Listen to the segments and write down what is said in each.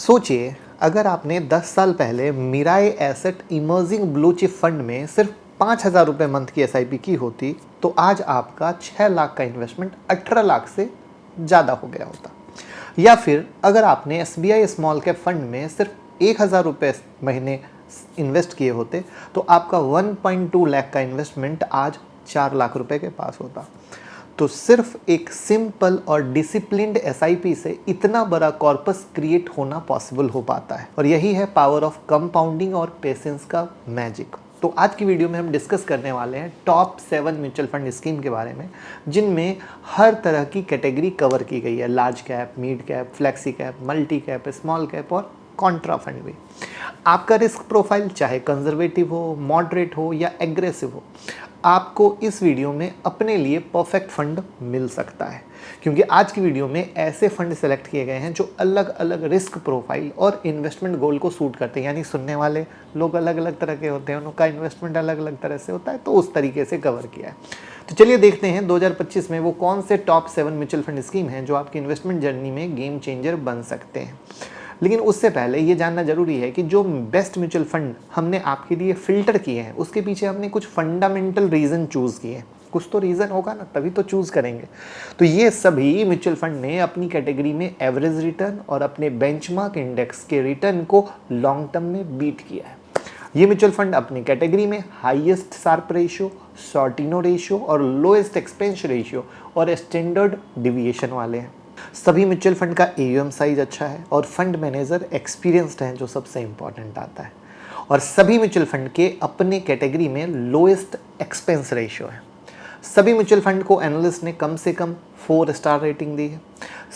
सोचिए, अगर आपने 10 साल पहले Mirae asset emerging blue chip fund में सिर्फ 5,000 रुपये मंथ की एसआईपी की होती तो आज आपका 6 लाख का इन्वेस्टमेंट 18 लाख से ज़्यादा हो गया होता। या फिर अगर आपने एसबीआई स्मॉल कैप फंड में सिर्फ 1,000 रुपये महीने इन्वेस्ट किए होते तो आपका 1.2 लाख का इन्वेस्टमेंट आज 4 लाख रुपए के पास होता। तो सिर्फ एक सिंपल और डिसिप्लिन्ड एसआईपी से इतना बड़ा कॉर्पस क्रिएट होना पॉसिबल हो पाता है, और यही है पावर ऑफ कंपाउंडिंग और पेशेंस का मैजिक। तो आज की वीडियो में हम डिस्कस करने वाले हैं टॉप 7 म्यूचुअल फंड स्कीम के बारे में, जिनमें हर तरह की कैटेगरी कवर की गई है। Large cap, mid cap, flexi cap, multi cap, small cap और कॉन्ट्रा फंड भी। आपका रिस्क प्रोफाइल चाहे कंजर्वेटिव हो, मॉडरेट हो या एग्रेसिव हो, आपको इस वीडियो में अपने लिए परफेक्ट फंड मिल सकता है। क्योंकि आज की वीडियो में ऐसे फंड सेलेक्ट किए गए हैं जो अलग अलग रिस्क प्रोफाइल और इन्वेस्टमेंट गोल को सूट करते हैं। यानी सुनने वाले लोग अलग अलग तरह के होते हैं, उनका इन्वेस्टमेंट अलग अलग तरह से होता है, तो उस तरीके से कवर किया है। तो चलिए देखते हैं 2025 में वो कौन से टॉप 7 म्यूचुअल फंड स्कीम हैं जो आपकी इन्वेस्टमेंट जर्नी में गेम चेंजर बन सकते हैं। लेकिन उससे पहले ये जानना जरूरी है कि जो बेस्ट म्यूचुअल फंड हमने आपके लिए फिल्टर किए हैं उसके पीछे हमने कुछ फंडामेंटल रीज़न चूज़ किए हैं। कुछ तो रीज़न होगा ना, तभी तो चूज़ करेंगे। तो ये सभी म्यूचुअल फंड ने अपनी कैटेगरी में एवरेज रिटर्न और अपने बेंचमार्क इंडेक्स के रिटर्न को लॉन्ग टर्म में बीट किया है। ये म्यूचुअल फंड अपनी कैटेगरी में हाईएस्ट शार्प रेशियो, शॉर्टिनो रेशियो और लोएस्ट एक्सपेंस रेशियो और स्टैंडर्ड डिविएशन वाले हैं। सभी म्यूचुअल फंड का एयूएम साइज अच्छा है और फंड मैनेजर एक्सपीरियंस्ड हैं, जो सबसे इंपॉर्टेंट आता है। और सभी म्यूचुअल फंड के अपने कैटेगरी में लोएस्ट एक्सपेंस रेशियो है। सभी म्यूचुअल फंड को एनालिस्ट ने कम से कम 4 स्टार रेटिंग दी है।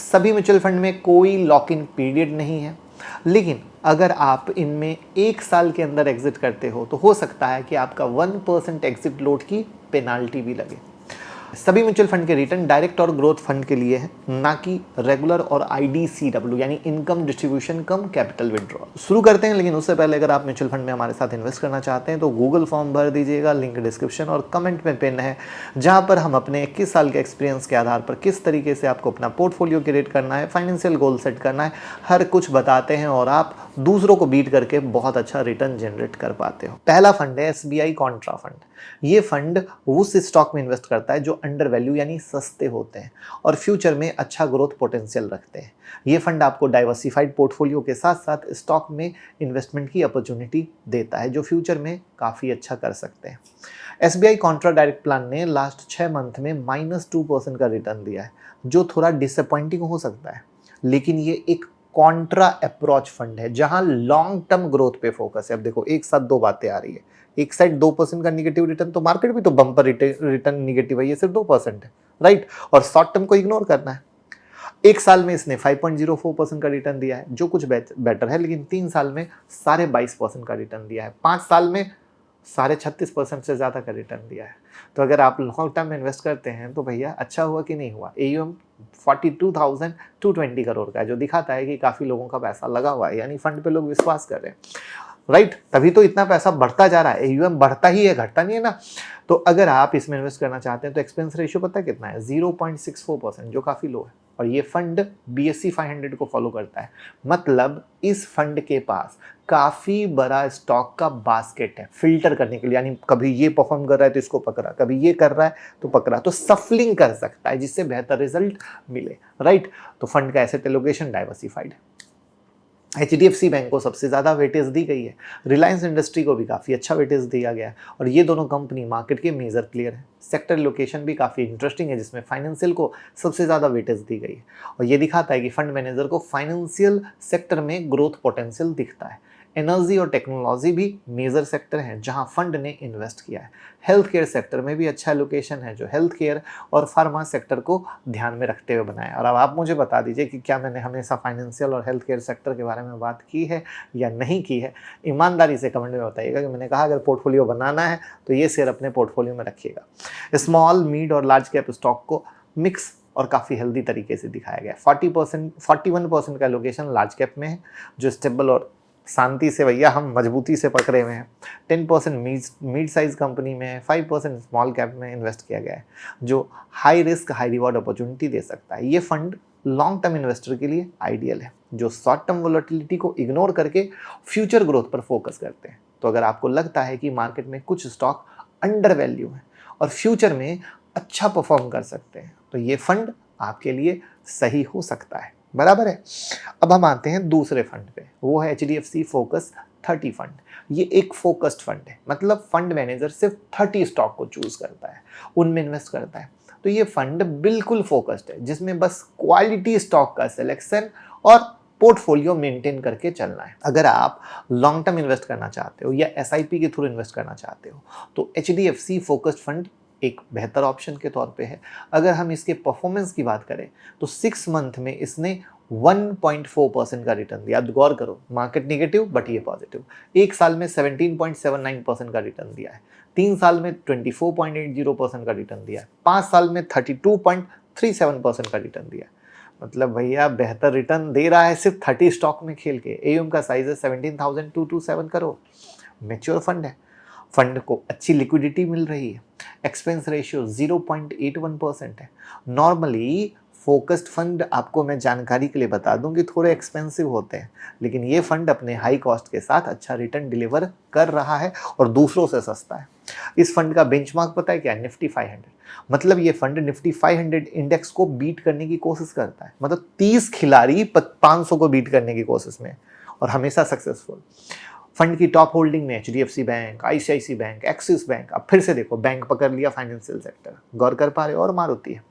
सभी म्यूचुअल फंड में कोई लॉक इन पीरियड नहीं है, लेकिन अगर आप इनमें 1 साल के अंदर एग्जिट करते हो सकता है कि आपका 1% एग्जिट लोड की पेनाल्टी भी लगे। सभी म्यूचुअल फंड के रिटर्न डायरेक्ट और ग्रोथ फंड के लिए है, ना कि रेगुलर और आईडीसीडब्ल्यू यानी इनकम डिस्ट्रीब्यूशन कम कैपिटल विड्रॉल। शुरू करते हैं, लेकिन उससे पहले अगर आप म्यूचुअल फंड में हमारे साथ इन्वेस्ट करना चाहते हैं तो गूगल फॉर्म भर दीजिएगा, लिंक डिस्क्रिप्शन और कमेंट में पिन है, जहां पर हम अपने 21 साल के एक्सपीरियंस के आधार पर किस तरीके से आपको अपना पोर्टफोलियो क्रिएट करना है, फाइनेंशियल गोल सेट करना है, हर कुछ बताते हैं और आप दूसरों को बीट करके बहुत अच्छा रिटर्न जनरेट कर पाते हो। पहला फंड है एसबीआई कॉन्ट्रा फंड। ये फंड उस स्टॉक में इन्वेस्ट करता है जो अंडर वैल्यू यानी सस्ते होते हैं और फ्यूचर में अच्छा ग्रोथ पोटेंशियल रखते हैं। ये फंड आपको डाइवर्सिफाइड पोर्टफोलियो के साथ साथ स्टॉक में इन्वेस्टमेंट की अपॉर्चुनिटी देता है, जो फ्यूचर में काफ़ी अच्छा कर सकते हैं। एसबीआई कॉन्ट्रा डायरेक्ट प्लान ने लास्ट 6 मंथ में -2% का रिटर्न दिया है, जो थोड़ा डिसअपॉइंटिंग हो सकता है। लेकिन ये एक कॉन्ट्रा अप्रोच फंड है जहां लॉन्ग टर्म ग्रोथ पे फोकस है। अब देखो, एक साथ दो बातें आ रही है। एक साइड 2% का निगेटिव रिटर्न, तो मार्केट भी तो बम्पर रिटर्न निगेटिव है, ये सिर्फ 2% है, राइट। और शॉर्ट टर्म को इग्नोर करना है। एक साल में इसने 5.04% का रिटर्न दिया है, जो कुछ बेटर है, लेकिन 3 साल में 22.5% का रिटर्न दिया है। 5 साल में 36.5% से ज़्यादा का रिटर्न दिया है। तो अगर आप लॉन्ग टर्म में इन्वेस्ट करते हैं तो भैया अच्छा हुआ कि नहीं हुआ। एयूएम 42,220 करोड़ का है, जो दिखाता है कि काफ़ी लोगों का पैसा लगा हुआ है, यानी फंड पे लोग विश्वास कर रहे हैं, राइट। तभी तो इतना पैसा बढ़ता जा रहा है। एयूएम बढ़ता ही है, घटता नहीं है ना। तो अगर आप इसमें इन्वेस्ट करना चाहते हैं तो एक्सपेंस रेशियो पता है कितना है? 0.64%, जो काफ़ी लो है। और ये फंड बीएसई 500 को फॉलो करता है। मतलब इस फंड के पास काफ़ी बड़ा स्टॉक का बास्केट है फिल्टर करने के लिए। यानी कभी ये परफॉर्म कर रहा है तो इसको पकड़ा, कभी ये कर रहा है तो पकड़ा, तो सफलिंग कर सकता है जिससे बेहतर रिजल्ट मिले, राइट। तो फंड का एसेट एलोकेशन डाइवर्सिफाइड है। एचडीएफसी बैंक को सबसे ज़्यादा वेटेज दी गई है। रिलायंस इंडस्ट्री को भी काफ़ी अच्छा वेटेज दिया गया है, और ये दोनों कंपनी मार्केट के मेजर प्लेयर हैं। सेक्टर लोकेशन भी काफ़ी इंटरेस्टिंग है, जिसमें फाइनेंशियल को सबसे ज़्यादा वेटेज दी गई है। और ये दिखाता है कि फंड मैनेजर को फाइनेंशियल सेक्टर में ग्रोथ पोटेंशियल दिखता है। एनर्जी और टेक्नोलॉजी भी मेजर सेक्टर हैं जहां फंड ने इन्वेस्ट किया है। हेल्थ केयर सेक्टर में भी अच्छा लोकेशन है, जो हेल्थ केयर और फार्मा सेक्टर को ध्यान में रखते हुए बनाया है। और अब आप मुझे बता दीजिए कि क्या मैंने हमेशा फाइनेंशियल और हेल्थ केयर सेक्टर के बारे में बात की है या नहीं की है। ईमानदारी से कमेंट में बताइएगा कि मैंने कहा अगर पोर्टफोलियो बनाना है तो ये शेयर अपने पोर्टफोलियो में रखिएगा। स्मॉल, मिड और लार्ज कैप स्टॉक को मिक्स और काफ़ी हेल्दी तरीके से दिखाया गया है। 41% का लोकेशन लार्ज कैप में है, जो स्टेबल और शांति से भैया हम मजबूती से पकड़े हुए हैं। 10% मिड साइज कंपनी में है, 5% स्मॉल कैप में इन्वेस्ट किया गया है, जो high risk high reward opportunity दे सकता है। ये फंड लॉन्ग टर्म इन्वेस्टर के लिए आइडियल है, जो शॉर्ट टर्म वोलेटिलिटी को इग्नोर करके फ्यूचर ग्रोथ पर फोकस करते हैं। तो अगर आपको लगता है कि मार्केट में कुछ स्टॉक अंडर वैल्यू है और फ्यूचर में अच्छा परफॉर्म कर सकते हैं, तो ये फंड आपके लिए सही हो सकता है। बराबर है। अब हम आते हैं दूसरे फंड पे, वो है HDFC फोकस 30 फंड। ये एक फोकस्ड फंड है, मतलब फंड मैनेजर सिर्फ 30 स्टॉक को चूज करता है, उनमें इन्वेस्ट करता है। तो ये फंड बिल्कुल फोकस्ड है, जिसमें बस क्वालिटी स्टॉक का सिलेक्शन और पोर्टफोलियो मेंटेन करके चलना है। अगर आप लॉन्ग टर्म इन्वेस्ट करना चाहते हो या SIP के थ्रू इन्वेस्ट करना चाहते हो, तो HDFC फोकस्ड फंड एक बेहतर ऑप्शन के तौर पे है। अगर हम इसके परफॉर्मेंस की बात करें तो 6 मंथ में इसने 1.4% का रिटर्न दिया। अब गौर करो, मार्केट नेगेटिव बट ये पॉजिटिव। एक साल में 17.79% का रिटर्न दिया है, 3 साल में 24.80% का रिटर्न दिया है, 5 साल में 32.37% का रिटर्न दिया है। मतलब भैया बेहतर रिटर्न दे रहा है सिर्फ 30 स्टॉक में खेल के। AUM का साइज है 17,227 करोड़। मैच्योर फंड है, फंड को अच्छी लिक्विडिटी मिल रही है, एक्सपेंस रेशियो 0.81% है। नॉर्मली फोकस्ड फंड, आपको मैं जानकारी के लिए बता दूं कि थोड़े एक्सपेंसिव होते हैं, लेकिन ये फंड अपने हाई कॉस्ट के साथ अच्छा रिटर्न डिलीवर कर रहा है और दूसरों से सस्ता है। इस फंड का बेंचमार्क पता है क्या है? निफ्टी 500। मतलब ये फंड निफ्टी 500 इंडेक्स को बीट करने की कोशिश करता है। मतलब 30 खिलाड़ी 500 को बीट करने की कोशिश में और हमेशा सक्सेसफुल। फंड की टॉप होल्डिंग में HDFC bank, ICICI bank, axis bank. अब फिर से देखो, बैंक पकड़ लिया फाइनेंशियल सेक्टर, गौर कर पा रहे हो, और मारुति है।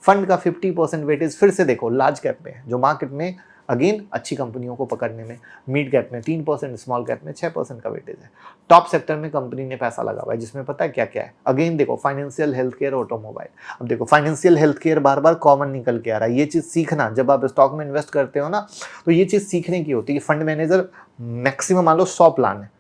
फंड का 50% वेटेज फिर से देखो लार्ज कैप में है, जो मार्केट में अगेन अच्छी कंपनियों को पकड़ने में। मिड कैप में 3%, स्मॉल कैप में 6% का वेटेज है। टॉप सेक्टर में कंपनी ने पैसा लगा हुआ है, जिसमें पता है क्या क्या है? अगेन देखो, फाइनेंशियल, हेल्थ केयर, ऑटोमोबाइल। अब देखो, फाइनेंशियल, हेल्थ केयर बार बार कॉमन निकल के आ रहा है। ये चीज़ सीखना, जब आप स्टॉक में इन्वेस्ट करते हो ना, तो ये चीज़ सीखने की होती है कि फंड मैनेजर मैक्सिमम मान लो 100 प्लान है,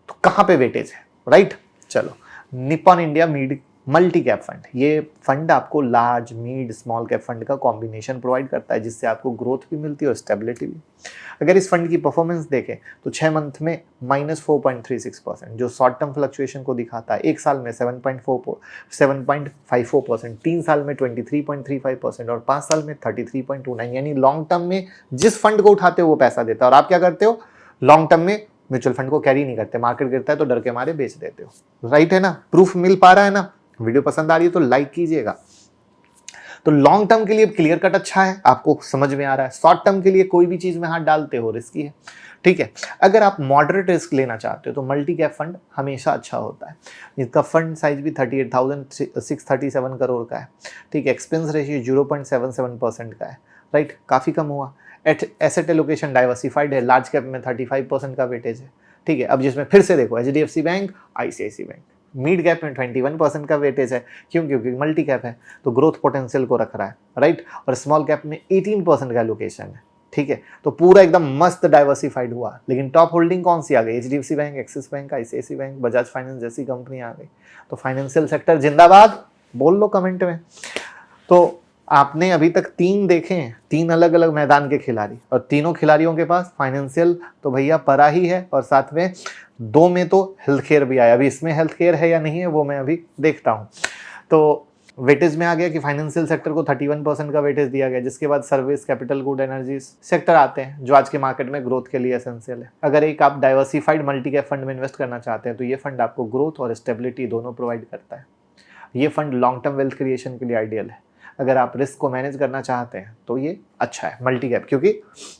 तो कहाँ पे वेटेज है, राइट? चलो, Nippon India mid multi cap fund. ये फंड आपको large, mid, small cap fund का कॉम्बिनेशन प्रोवाइड करता है, जिससे आपको ग्रोथ भी मिलती है और स्टेबिलिटी भी। अगर इस फंड की परफॉर्मेंस देखें तो 6 मंथ में -4.36%, जो शॉर्ट टर्म फ्लक्चुएशन को दिखाता है। एक साल में 7.54%, 3 साल में 23.35% और 5 साल में 33.29। यानी लॉन्ग टर्म में जिस फंड को उठाते हो वो पैसा देता है, और आप क्या करते हो? लॉन्ग टर्म में म्यूचुअल फंड को कैरी नहीं करते, मार्केट गिरता है तो डर के मारे बेच देते हो। राइट है ना? प्रूफ मिल पा रहा है ना? वीडियो पसंद आ रही है तो लाइक कीजिएगा। तो लॉन्ग टर्म के लिए क्लियर कट अच्छा है, आपको समझ में आ रहा है। शॉर्ट टर्म के लिए कोई भी चीज में हाथ डालते हो रिस्की है, ठीक है। अगर आप मॉडरेट रिस्क लेना चाहते हो तो मल्टी कैप फंड हमेशा अच्छा होता है। इसका फंड साइज भी 38,637 करोड़ का है, ठीक है। एक्सपेंस रेशियो 0.77% का है, राइट, काफी कम हुआ। एसेट एलोकेशन डाइवर्सिफाइड है, लार्ज कैप में 35% का वेटेज है, ठीक है। अब जिसमें फिर से देखो, HDFC bank, ICICI bank. Mid cap में 21% का वेटेज है, क्यों? क्योंकि मल्टी कैप है तो ग्रोथ पोटेंशियल को रख रहा है, राइट। और स्मॉल कैप में 18% का एलोकेशन है, ठीक है। तो पूरा एकदम मस्त डाइवर्सिफाइड हुआ। लेकिन टॉप होल्डिंग कौन सी आ गई? HDFC bank, axis bank, ICICI bank, Bajaj finance जैसी कंपनी आ गई। तो फाइनेंशियल सेक्टर जिंदाबाद बोल लो कमेंट में। तो आपने अभी तक 3 देखे हैं, 3 अलग अलग मैदान के खिलाड़ी, और तीनों खिलाड़ियों के पास फाइनेंशियल तो भैया परा ही है, और साथ में 2 में तो हेल्थ केयर भी आया। अभी इसमें हेल्थ केयर है या नहीं है वो मैं अभी देखता हूँ। तो वेटेज में आ गया कि फाइनेंशियल सेक्टर को 31% का वेटेज दिया गया, जिसके बाद service, capital good, energy sector आते हैं, जो आज के मार्केट में ग्रोथ के लिए एसेंशियल है। अगर एक आप डाइवर्सिफाइड मल्टी कैप फंड में इन्वेस्ट करना चाहते हैं तो ये फंड आपको ग्रोथ और स्टेबिलिटी दोनों प्रोवाइड करता है। ये fund long term wealth creation के लिए आइडियल है। अगर आप रिस्क को मैनेज करना चाहते हैं तो ये अच्छा है मल्टी कैप, क्योंकि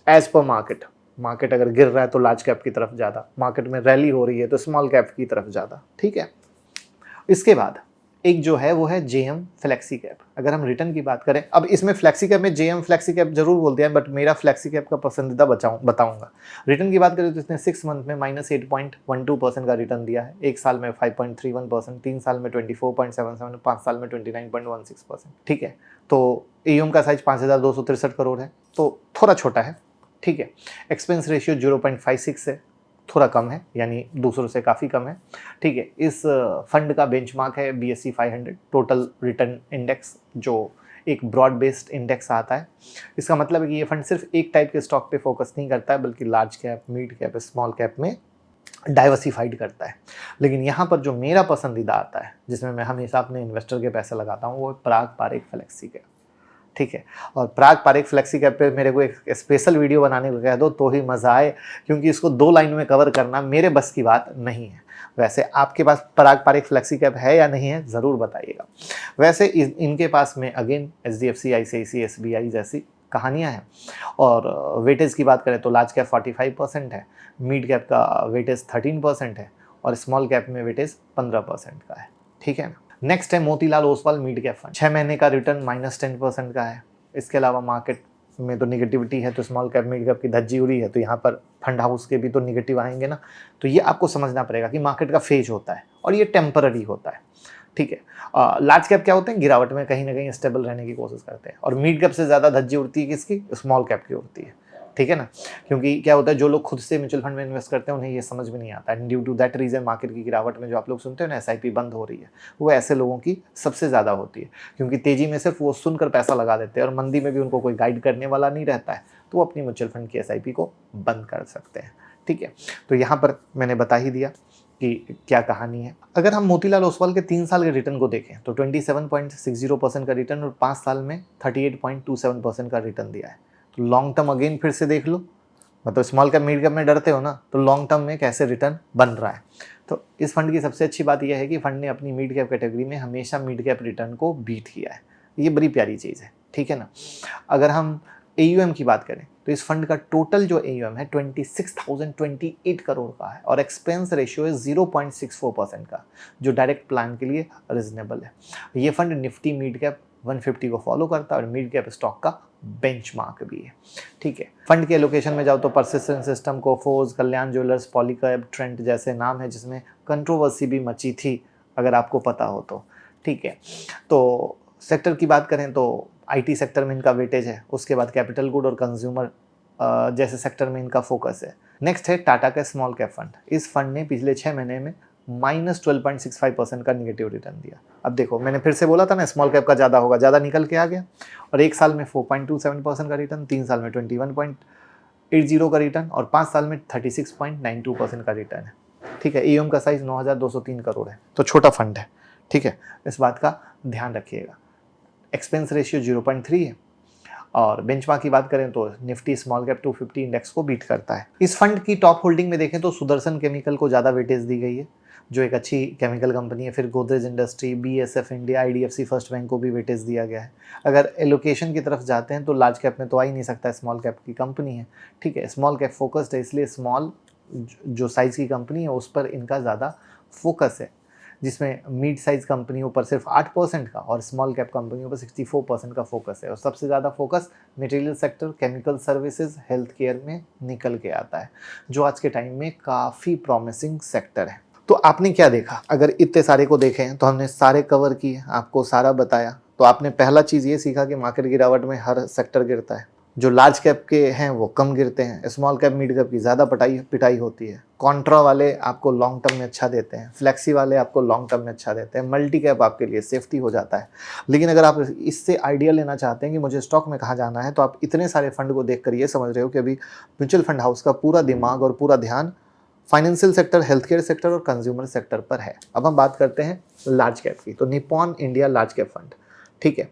एज पर मार्केट अगर गिर रहा है तो लार्ज कैप की तरफ ज़्यादा, मार्केट में रैली हो रही है तो स्मॉल कैप की तरफ ज़्यादा, ठीक है। इसके बाद एक जो है वो है JM फ्लेक्सी कैप। अगर हम रिटर्न की बात करें, अब इसमें फ्लेक्सी कैप में JM फ्लेक्सी कैप जरूर बोलते हैं, बट मेरा फ्लेक्सी कैप का पसंदीदा बताऊंगा। रिटर्न की बात करें तो इसने 6 मंथ में -8.12% का रिटर्न दिया है, एक साल में 5.31%, 3 साल में 24.77%, 5 साल में 29.16%, ठीक है। तो AUM का साइज 5,263 करोड़ है, तो थोड़ा छोटा है, ठीक है। एक्सपेंस रेशियो 0.56 है, थोड़ा कम है, यानी दूसरों से काफ़ी कम है, ठीक है। इस फंड का बेंचमार्क है BSE 500 टोटल रिटर्न इंडेक्स, जो एक ब्रॉड बेस्ड इंडेक्स आता है। इसका मतलब है कि ये फंड सिर्फ एक टाइप के स्टॉक पे फोकस नहीं करता है, बल्कि large cap, mid cap, small cap में डाइवर्सिफाइड करता है। लेकिन यहाँ पर जो मेरा पसंदीदा आता है, जिसमें मैं हमेशा अपने इन्वेस्टर के पैसे लगाता हूँ, वो पराग पारेख फ्लेक्सी कैप, ठीक है। और पराग पारेख फ्लेक्सी कैप पे मेरे को एक स्पेशल वीडियो बनाने को कह दो तो ही मज़ा आए, क्योंकि इसको 2 लाइन में कवर करना मेरे बस की बात नहीं है। वैसे आपके पास पराग पारेख फ्लेक्सी कैप है या नहीं है, ज़रूर बताइएगा। वैसे इनके पास में अगेन एचडीएफसी, आईसीआईसी, एसबीआई जैसी कहानियाँ हैं। और वेटेज की बात करें तो लार्ज कैप 45% है, मिड कैप का वेटेज 13% है और स्मॉल कैप में वेटेज 15% का है, ठीक है ना। नेक्स्ट है Motilal Oswal mid cap fund. 6 महीने का रिटर्न -10% का है। इसके अलावा मार्केट में तो निगेटिविटी है, तो स्मॉल कैप मिड कैप की धज्जी उड़ी है, तो यहाँ पर फंड हाउस के भी तो निगेटिव आएंगे ना। तो ये आपको समझना पड़ेगा कि मार्केट का फेज होता है और ये टेम्पररी होता है, ठीक है। लार्ज कैप क्या होते हैं, गिरावट में कहीं ना कहीं स्टेबल रहने की कोशिश करते हैं, और मिड कैप से ज़्यादा धज्जी उड़ती है किसकी, स्मॉल कैप की उड़ती है, ठीक है ना। क्योंकि क्या होता है, जो लोग खुद से म्यूचुअल फंड में इन्वेस्ट करते हैं उन्हें ये समझ में नहीं आता है। Due to that reason market की गिरावट में जो आप लोग सुनते हो ना एसआईपी बंद हो रही है, वो ऐसे लोगों की सबसे ज़्यादा होती है, क्योंकि तेज़ी में सिर्फ वो सुनकर पैसा लगा देते हैं और मंदी में भी उनको कोई गाइड करने वाला नहीं रहता है, तो वो अपनी म्यूचुअल फंड की एसआईपी को बंद कर सकते हैं, ठीक है। तो यहाँ पर मैंने बता ही दिया कि क्या कहानी है। अगर हम मोतीलाल ओसवाल के 3 साल के रिटर्न को देखें तो 27.60% का रिटर्न और 5 साल में 38.27% का रिटर्न दिया है। तो लॉन्ग टर्म अगेन फिर से देख लो, मतलब स्मॉल कैप मिड कैप में डरते हो ना, तो लॉन्ग टर्म में कैसे रिटर्न बन रहा है। तो इस फंड की सबसे अच्छी बात यह है कि फंड ने अपनी मिड कैप कैटेगरी में हमेशा मिड कैप रिटर्न को बीट किया है। ये बड़ी प्यारी चीज़ है, ठीक है ना। अगर हम AUM की बात करें तो इस फंड का टोटल जो AUM है 26,028 करोड़ का है और एक्सपेंस रेशियो है 0.64% का, जो डायरेक्ट प्लान के लिए रिजनेबल है। ये फंड निफ्टी मिड कैप 150 को फॉलो करता है और मिड कैप स्टॉक का बेंचमार्क भी है, ठीक है। फंड के एलोकेशन में जाओ तो परसिस्टेंट सिस्टम, कोफोर्ज, कल्याण ज्वेलर्स, पॉलीकैब, ट्रेंट जैसे नाम है, जिसमें कंट्रोवर्सी भी मची थी, अगर आपको पता हो तो, ठीक है। तो सेक्टर की बात करें तो IT सेक्टर में इनका वेटेज है, उसके बाद कैपिटल गुड और कंज्यूमर जैसे सेक्टर में इनका फोकस है। नेक्स्ट है टाटा का स्मॉल कैप फंड। इस फंड ने पिछले 6 महीने में -12.65% का निगेटिव रिटर्न दिया। अब देखो, मैंने फिर से बोला था ना स्मॉल कैप का ज़्यादा होगा, ज़्यादा निकल के आ गया। और 1 साल में 4.27% का रिटर्न, 3 साल में 21.80 का रिटर्न और 5 साल में 36.92% का रिटर्न है, ठीक है। AUM का साइज 9,203 करोड़ है, तो छोटा फंड है, ठीक है। इस बात का ध्यान रखिएगा। एक्सपेंस रेशियो 0.3 है और बेंचमार्क की बात करें तो निफ्टी स्मॉल कैप 250 इंडेक्स को बीट करता है। इस फंड की टॉप होल्डिंग में देखें तो सुदर्शन केमिकल को ज़्यादा वेटेज दी गई है, जो एक अच्छी केमिकल कंपनी है। फिर Godrej industry, BSF India, IDFC first bank को भी वेटेज दिया गया है। अगर एलोकेशन की तरफ जाते हैं तो लार्ज कैप में तो आ ही नहीं सकता, स्मॉल कैप की कंपनी है, ठीक है। स्मॉल कैप फोकस्ड है, इसलिए स्मॉल जो साइज़ की कंपनी है उस पर इनका ज़्यादा फोकस है, जिसमें मिड साइज कंपनियों पर सिर्फ 8% का और स्मॉल कैप कंपनियों पर 64% का फोकस है। और सबसे ज़्यादा focus material sector, chemical services, health care में निकल के आता है, जो आज के टाइम में काफ़ी प्रॉमिसिंग सेक्टर है। तो आपने क्या देखा, अगर इतने सारे को देखें तो हमने सारे कवर किए, आपको सारा बताया। तो आपने पहला चीज़ ये सीखा कि मार्केट गिरावट में हर सेक्टर गिरता है। जो लार्ज कैप के हैं वो कम गिरते हैं, स्मॉल कैप मिड कैप की ज़्यादा पिटाई होती है। कॉन्ट्रा वाले आपको लॉन्ग टर्म में अच्छा देते हैं, फ्लेक्सी वाले आपको लॉन्ग टर्म में अच्छा देते हैं, मल्टी कैप आपके लिए सेफ्टी हो जाता है। लेकिन अगर आप इससे आइडिया लेना चाहते हैं कि मुझे स्टॉक में कहाँ जाना है, तो आप इतने सारे फंड को देखकर ये समझ रहे हो कि अभी म्यूचुअल फंड हाउस का पूरा दिमाग और पूरा ध्यान financial sector, health care sector और कंज्यूमर सेक्टर पर है। अब हम बात करते हैं लार्ज कैप की, तो Nippon India large cap fund, ठीक है।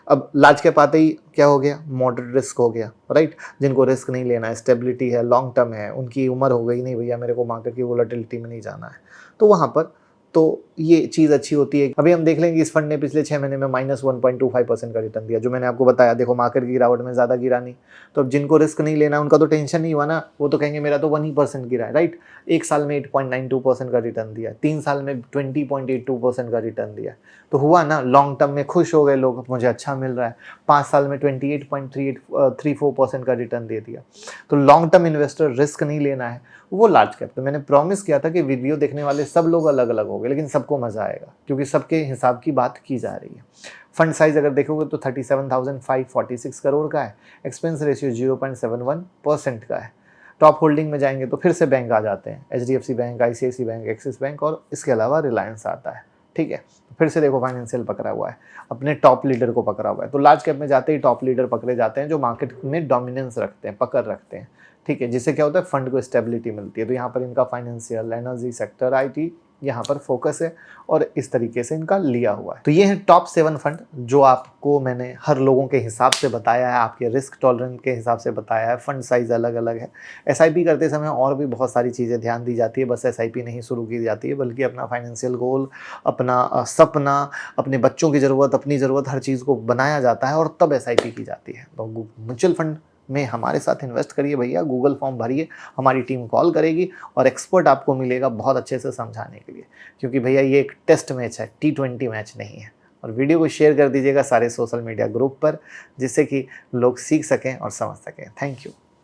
अब लार्ज कैप आते ही क्या हो गया, मॉडरेट रिस्क हो गया, राइट। जिनको रिस्क नहीं लेना है, स्टेबिलिटी है, लॉन्ग टर्म है, उनकी उम्र हो गई नहीं भैया मेरे को मार्केट की वोलेटिलिटी में नहीं जाना है, तो वहाँ पर तो ये चीज़ अच्छी होती है। अभी हम देख लेंगे इस फंड ने पिछले 6 महीने में -1.25% का रिटर्न दिया, जो मैंने आपको बताया। देखो मार्केट की गिरावट में ज़्यादा गिरा नहीं, तो अब जिनको रिस्क नहीं लेना उनका तो टेंशन नहीं हुआ ना, वो तो कहेंगे मेरा तो 1% गिरा है, राइट। 1 साल में 8.92% का रिटर्न दिया, 3 साल में 20.82% का रिटर्न दिया, तो हुआ ना, लॉन्ग टर्म में खुश हो गए लोग, मुझे अच्छा मिल रहा है। 5 साल में 28.34% का रिटर्न दे दिया। तो लॉन्ग टर्म इन्वेस्टर, रिस्क नहीं लेना है, वो लार्ज कैप। तो मैंने प्रॉमिस किया था कि वीडियो देखने वाले सब लोग अलग अलग होंगे, लेकिन सबको मज़ा आएगा क्योंकि सबके हिसाब की बात की जा रही है। फंड साइज अगर देखोगे तो 37,546 करोड़ का है, एक्सपेंस रेशियो 0.71% का है। टॉप होल्डिंग में जाएंगे तो फिर से बैंक आ जाते हैं, HDFC bank, ICICI bank, axis bank और इसके अलावा रिलायंस आता है, ठीक है। फिर से देखो फाइनेंशियल पकड़ा हुआ है, अपने टॉप लीडर को पकड़ा हुआ है। तो लार्ज कैप में जाते ही टॉप लीडर पकड़े जाते हैं जो मार्केट में डोमिनेंस रखते हैं, पकड़ रखते हैं, ठीक है। जिससे क्या होता है, फंड को स्टेबिलिटी मिलती है। तो यहाँ पर इनका फाइनेंशियल, एनर्जी सेक्टर, IT यहाँ पर फोकस है और इस तरीके से इनका लिया हुआ है। तो ये है टॉप 7 फंड जो आपको मैंने हर लोगों के हिसाब से बताया है, आपके रिस्क टॉलरेंस के हिसाब से बताया है। फंड साइज अलग अलग है। एसआईपी करते समय और भी बहुत सारी चीज़ें ध्यान दी जाती है, बस एसआईपी नहीं शुरू की जाती है, बल्कि अपना फाइनेंशियल गोल, अपना सपना, अपने बच्चों की ज़रूरत, अपनी ज़रूरत, हर चीज़ को बनाया जाता है और तब एसआईपी की जाती है। तो म्यूचुअल फंड में हमारे साथ इन्वेस्ट करिए भैया, गूगल फॉर्म भरिए, हमारी टीम कॉल करेगी और एक्सपर्ट आपको मिलेगा बहुत अच्छे से समझाने के लिए, क्योंकि भैया ये एक टेस्ट मैच है, T20 मैच नहीं है। और वीडियो को शेयर कर दीजिएगा सारे सोशल मीडिया ग्रुप पर, जिससे कि लोग सीख सकें और समझ सकें। Thank you.